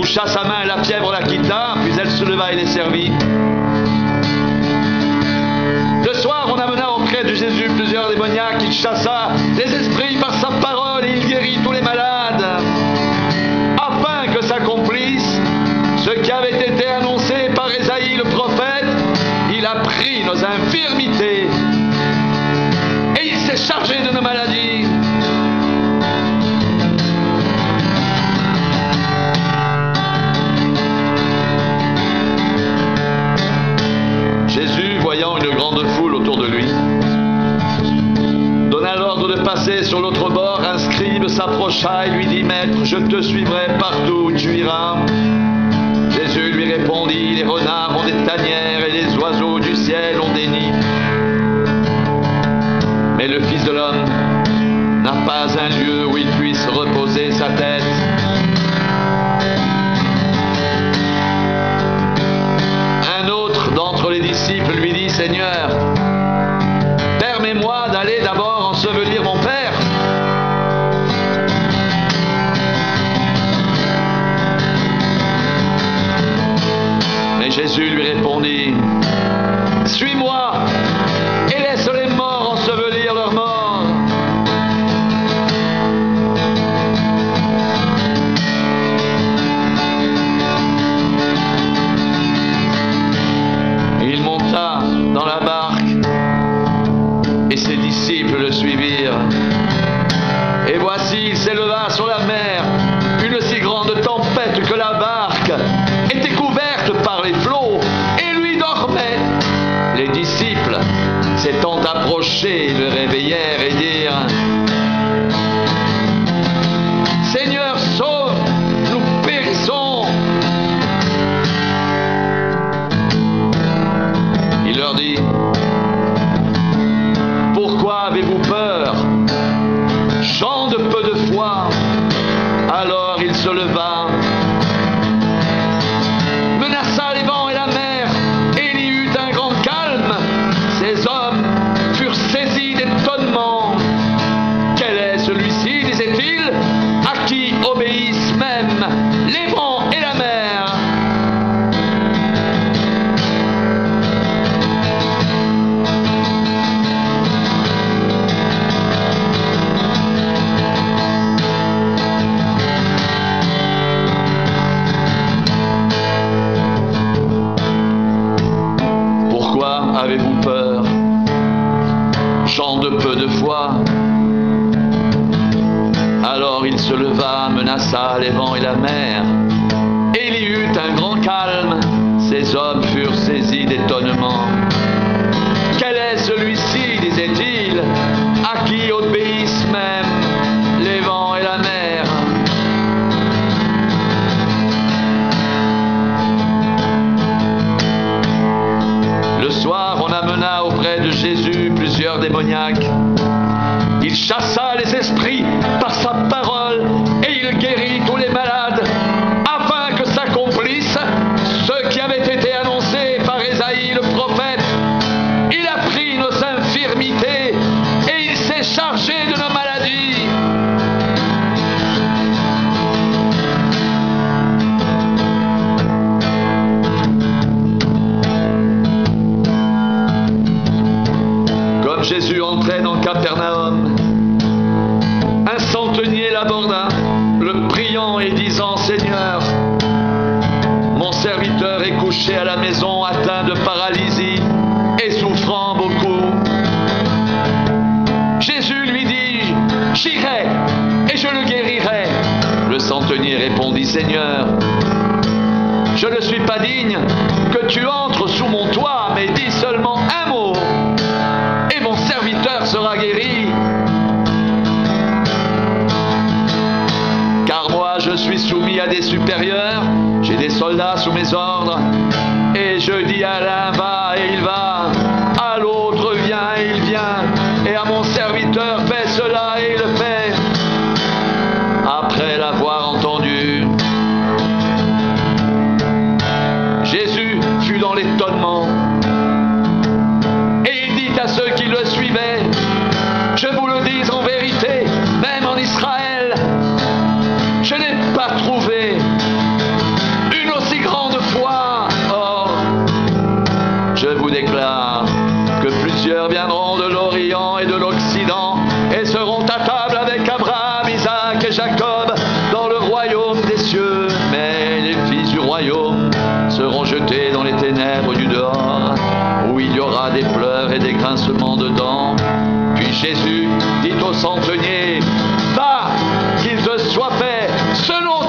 toucha sa main, la fièvre la quitta, puis elle se leva et les servit. Le soir, on amena auprès de Jésus plusieurs démoniaques. Il chassa les esprits par sa parole et il guérit tous les malades, afin que s'accomplisse ce qui avait été annoncé par Ésaïe le prophète. Il a pris nos infirmités et il s'est chargé de nos maladies. Jésus, voyant une grande foule autour de lui, donna l'ordre de passer sur l'autre bord. Un scribe s'approcha et lui dit: Maître, je te suivrai partout où tu iras. Jésus lui répondit: Les renards ont des tanières et les oiseaux du ciel ont des nids, mais le Fils de l'homme n'a pas un lieu où il puisse reposer sa tête. Un autre d'entre les disciples lui dit: Seigneur, permets-moi d'aller d'abord ensevelir mon Père. Mais Jésus lui répondit: Suis-moi et laisse les morts ensevelir leurs morts. Il monta dans la barque et ses disciples le suivirent. Et voici, il s'éleva sur la mer une si grande tempête que la barque était couverte par les flots et lui dormait. Les disciples, s'étant approchés, le réveillèrent et dirent: Seigneur, sauve, nous périssons. Il leur dit: Pourquoi avez-vous peur, gens de peu de foi? Alors il se leva, menaça les vents et la mer, et il y eut un grand calme. Ces hommes furent saisis d'étonnement. Quel est celui-ci, disait-il, à qui obéissent même les vents et la mer? Avez-vous peur, gens de peu de foi? Alors il se leva, menaça les vents et la mer, et il y eut un grand calme. Ces hommes furent saisis d'étonnement. Quel est celui-ci, disait-il, à qui obéissent même les vents et la mer? Le soir, on amena auprès de Jésus plusieurs démoniaques. Il chassa les esprits par sa parole et il guérit tous les malades, afin que s'accomplisse ce qui avait été annoncé par Ésaïe le prophète. Il a pris nos infirmités et il s'est chargé de nos maladies. Jésus entrait dans Capernaum. Un centenier l'aborda, le priant et disant: Seigneur, mon serviteur est couché à la maison, atteint de paralysie et souffrant beaucoup. Jésus lui dit: J'irai et je le guérirai. Le centenier répondit: Seigneur, je ne suis pas digne que tu entres sous mon toit, mais dis seulement un mot et mon serviteur sera guéri. Car moi je suis soumis à des supérieurs, j'ai des soldats sous mes ordres, et je dis à l'un va et il va, à l'autre viens et il vient, et à mon serviteur fais cela et il le fait. Après l'avoir entendu, Jésus fut dans l'étonnement. À ceux qui le suivaient: je vous le dis en vérité, même en Israël, je n'ai pas trouvé aura des pleurs et des grincements de dents. Puis Jésus dit au centenier, va, qu'il te soit fait selon